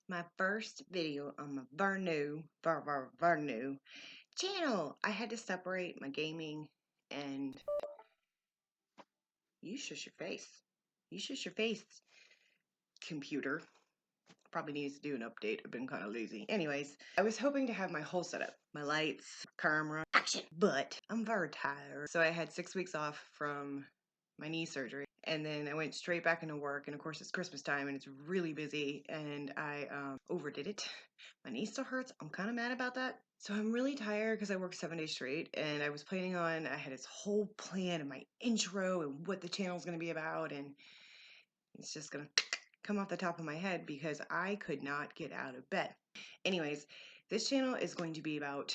my first video on my Vernu channel. I had to separate my gaming and you shush your face. You shush your face, computer. Probably needs to do an update. I've been kind of lazy. Anyways, I was hoping to have my whole setup, my lights, camera, action, but I'm very tired. So I had 6 weeks off from my knee surgery. And then I went straight back into work. And of course, it's Christmas time and it's really busy. And I overdid it. My knee still hurts. I'm kind of mad about that. So I'm really tired because I worked 7 days straight. And I was planning on, I had this whole plan of my intro and what the channel is going to be about. And it's just going to come off the top of my head because I could not get out of bed. Anyways, this channel is going to be about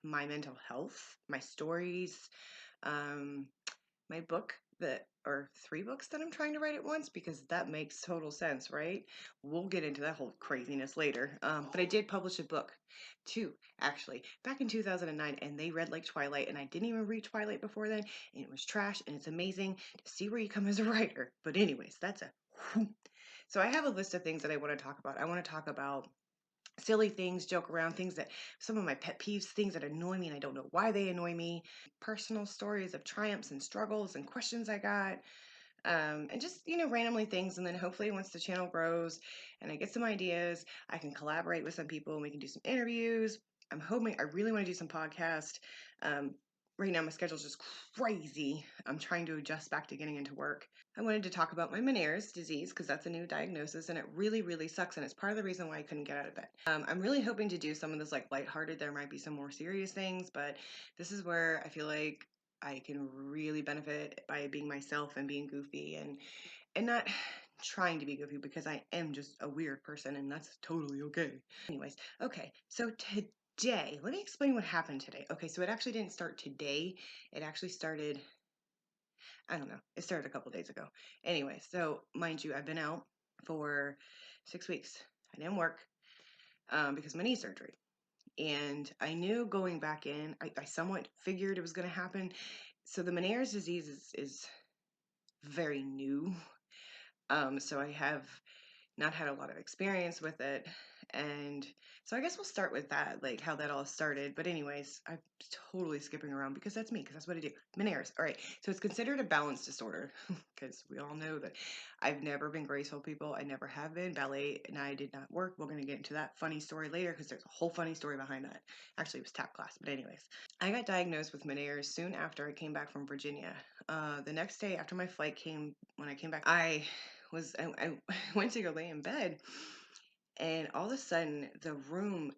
my mental health, my stories, my book or 3 books that I'm trying to write at once because that makes total sense, right? We'll get into that whole craziness later. But I did publish a book, 2 actually, back in 2009, and they read like Twilight, and I didn't even read Twilight before then, and it was trash, and it's amazing to see where you come as a writer. But anyways, that's a so I have a list of things that I want to talk about. I want to talk about silly things, joke around, things that some of my pet peeves, things that annoy me and I don't know why they annoy me, personal stories of triumphs and struggles and questions I got, and just, randomly things. And then hopefully once the channel grows and I get some ideas, I can collaborate with some people and we can do some interviews. I'm hoping, I really want to do some podcasts. Right now my schedule's just crazy. I'm trying to adjust back to getting into work. I wanted to talk about my Meniere's disease because that's a new diagnosis and it really, really sucks. And it's part of the reason why I couldn't get out of bed. I'm really hoping to do some of this like lighthearted. There might be some more serious things, but this is where I feel like I can really benefit by being myself and being goofy and not trying to be goofy because I am just a weird person and that's totally okay. Anyways, okay, so today, let me explain what happened today. Okay, so it actually didn't start today. It actually started, I don't know, it started a couple days ago. Anyway, so mind you, I've been out for 6 weeks. I didn't work because of my knee surgery. And I knew going back in, I somewhat figured it was going to happen. So the Meniere's disease is very new. So I have not had a lot of experience with it. And so I guess we'll start with that, like how that all started. But anyways, I'm totally skipping around because that's me, because that's what I do. Meniere's. All right. So it's considered a balance disorder because we all know that I've never been graceful, people. I never have been. Ballet and I did not work. We're going to get into that funny story later because there's a whole funny story behind that. Actually, it was tap class. But anyways, I got diagnosed with Meniere's soon after I came back from Virginia. The next day after my flight when I came back, I went to go lay in bed, and all of a sudden the room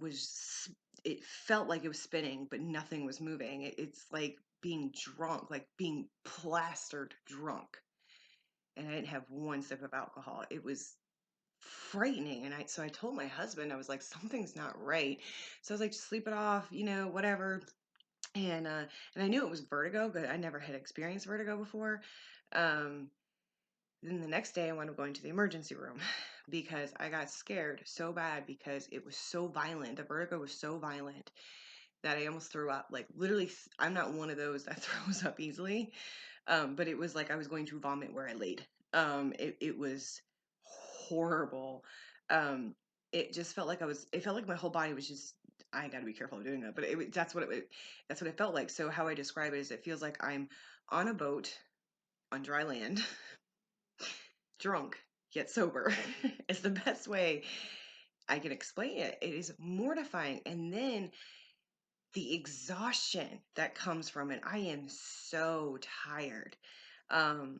was, it felt like it was spinning, but nothing was moving. It's like being drunk, like being plastered drunk. And I didn't have one sip of alcohol. It was frightening. And so I told my husband, I was like, something's not right. So I was like, just sleep it off, whatever. And I knew it was vertigo, but I never had experienced vertigo before. Um, Then the next day I wound up going to the emergency room because I got scared so bad because it was so violent. The vertigo was so violent that I almost threw up. Like literally, I'm not one of those that throws up easily. But it was like I was going to vomit where I laid. It was horrible. Um, it just felt like it felt like my whole body was just, I got to be careful of doing that, but that's what it felt like. So how I describe it is it feels like I'm on a boat on dry land drunk yet sober is the best way I can explain it. It is mortifying. And then the exhaustion that comes from it. I am so tired. Um,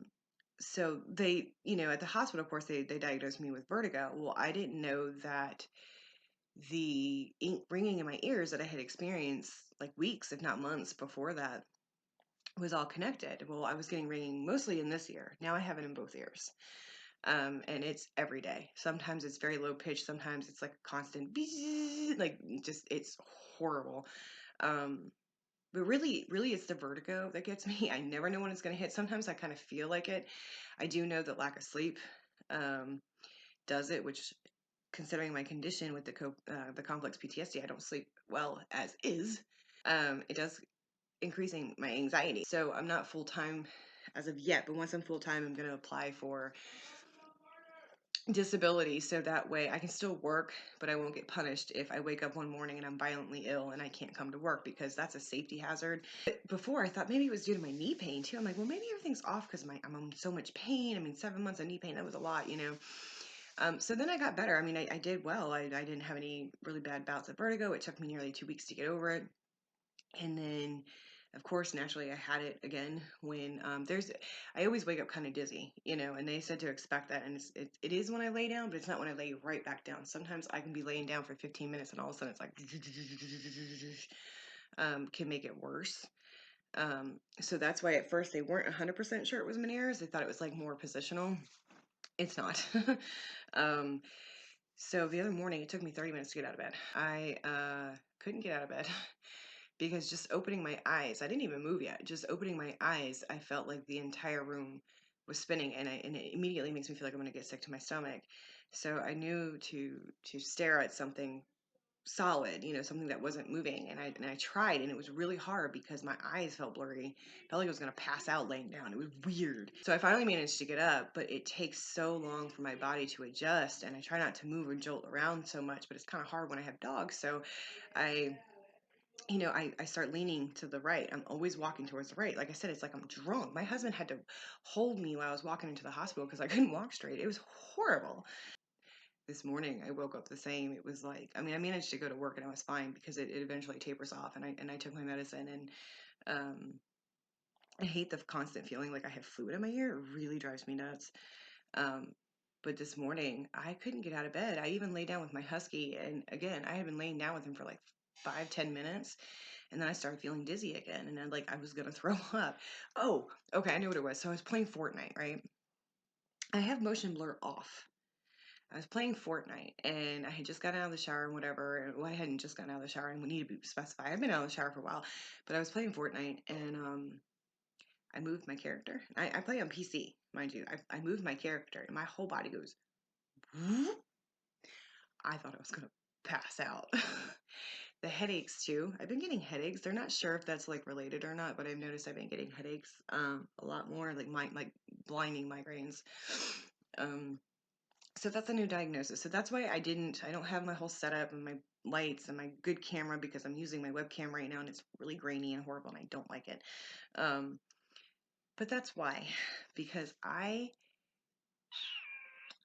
so they, at the hospital, of course, they diagnosed me with vertigo. Well, I didn't know that the ringing in my ears that I had experienced like weeks, if not months before that, was all connected. Well, I was getting ringing mostly in this ear. Now I have it in both ears. And it's every day. Sometimes it's very low pitch. Sometimes it's like a constant, like just it's horrible. But really, really, it's the vertigo that gets me. I never know when it's going to hit. Sometimes I kind of feel like it. I do know that lack of sleep does it, which, considering my condition with the complex PTSD, I don't sleep well as is. It does increasing my anxiety. So I'm not full time as of yet, but once I'm full time, I'm going to apply for disability, so that way I can still work, but I won't get punished if I wake up one morning and I'm violently ill and I can't come to work, because that's a safety hazard. But before, I thought maybe it was due to my knee pain too. I'm like, well, maybe everything's off because I'm in so much pain. I mean, 7 months of knee pain, that was a lot, you know. So then I got better. I mean, I did well. I didn't have any really bad bouts of vertigo. It took me nearly 2 weeks to get over it. And then, of course, naturally, I had it again when I always wake up kind of dizzy, you know, and they said to expect that. And it is when I lay down, but it's not when I lay right back down. Sometimes I can be laying down for 15 minutes and all of a sudden it's like, can make it worse. So that's why at first they weren't 100% sure it was Meniere's. They thought it was like more positional. It's not. um, so the other morning, it took me 30 minutes to get out of bed. I couldn't get out of bed because just opening my eyes, I didn't even move yet. Just opening my eyes, I felt like the entire room was spinning, and it immediately makes me feel like I'm going to get sick to my stomach. So I knew to stare at something solid, you know, something that wasn't moving, and I tried, and it was really hard because my eyes felt blurry. Felt like I was going to pass out laying down. It was weird. So I finally managed to get up, but it takes so long for my body to adjust, and I try not to move or jolt around so much, but it's kind of hard when I have dogs. So I I start leaning to the right. I'm always walking towards the right. Like I said, it's like I'm drunk. My husband had to hold me while I was walking into the hospital because I couldn't walk straight. It was horrible. This morning I woke up the same. It was like, I mean, I managed to go to work and I was fine because it eventually tapers off, and I took my medicine, and um I hate the constant feeling like I have fluid in my ear. It really drives me nuts. Um but this morning I couldn't get out of bed. I even lay down with my husky, and again, I had been laying down with him for like 5, 10 minutes, and then I started feeling dizzy again, and then like I was gonna throw up. Oh, okay, I knew what it was. So I was playing Fortnite, right? I have motion blur off. I was playing Fortnite, and I had just gotten out of the shower and whatever. Well, I hadn't just gotten out of the shower, and we need to be specified. I've been out of the shower for a while, but I was playing Fortnite, and I moved my character. I play on PC, mind you. I moved my character, and my whole body goes. Whoop. I thought I was gonna pass out. The headaches too. I've been getting headaches. They're not sure if that's like related or not, but I've noticed I've been getting headaches a lot more, like blinding migraines. Um, so that's a new diagnosis. So that's why I don't have my whole setup and my lights and my good camera, because I'm using my webcam right now and it's really grainy and horrible and I don't like it. Um, but that's why, because I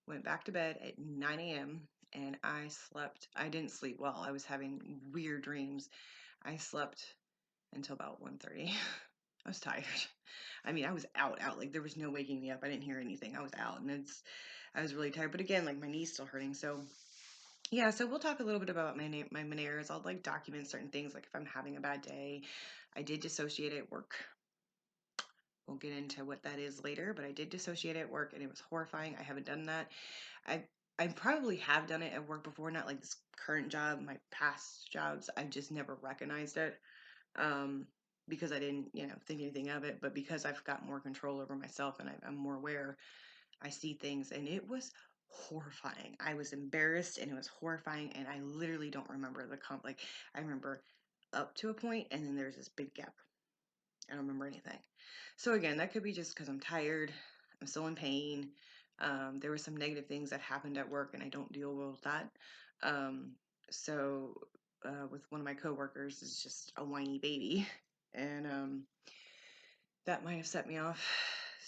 went back to bed at 9 a.m. and I didn't sleep well. I was having weird dreams. I slept until about 1:30. I was tired. I mean, I was out. Like there was no waking me up. I didn't hear anything. I was out, and I was really tired. But again, like my knee's still hurting. So yeah, so we'll talk a little bit about my Meniere's. I'll like document certain things, like if I'm having a bad day. I did dissociate at work. We'll get into what that is later, but I did dissociate at work, and it was horrifying. I haven't done that. I I probably have done it at work before, not like this current job. My past jobs, I just never recognized it, um, because I didn't, think anything of it. But because I've got more control over myself and I'm more aware, I see things, and it was horrifying. I was embarrassed, and it was horrifying, and I literally don't remember like I remember up to a point, and then there's this big gap. I don't remember anything. So again, that could be just because I'm tired. I'm still in pain. There were some negative things that happened at work, and I don't deal well with that. Um, so with one of my coworkers is just a whiny baby, and that might have set me off.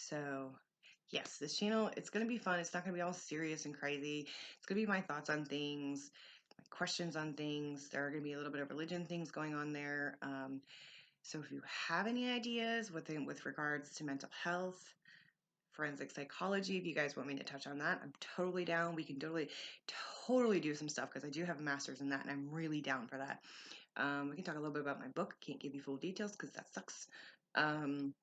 So yes, this channel, it's gonna be fun. It's not gonna be all serious and crazy. It's gonna be my thoughts on things, my questions on things. There are gonna be a little bit of religion things going on there. So if you have any ideas with regards to mental health, forensic psychology, if you guys want me to touch on that, I'm totally down. We can totally do some stuff, because I do have a master's in that, and I'm really down for that. We can talk a little bit about my book. Can't give you full details because that sucks. Um,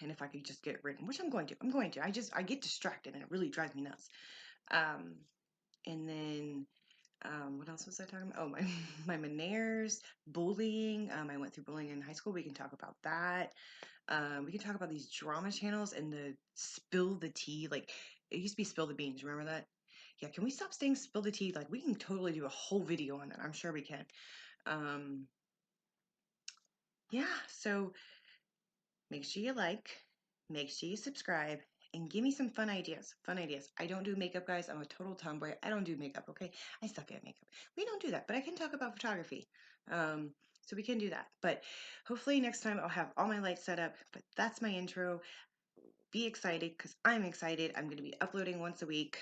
and if I could just get it written, which I'm going to. I get distracted, and it really drives me nuts. Um, and then what else was I talking about? Oh, my my Meniere's, bullying. I went through bullying in high school. We can talk about that. We can talk about these drama channels and the spill the tea. Like it used to be spill the beans. Remember that? Yeah. Can we stop saying spill the tea? Like we can totally do a whole video on that. I'm sure we can. Um, yeah. So make sure you like, make sure you subscribe, and give me some fun ideas. Fun ideas. I don't do makeup, guys. I'm a total tomboy. I don't do makeup, okay? I suck at makeup. We don't do that, but I can talk about photography. So we can do that. But hopefully next time I'll have all my lights set up. But that's my intro. Be excited because I'm excited. I'm going to be uploading once a week.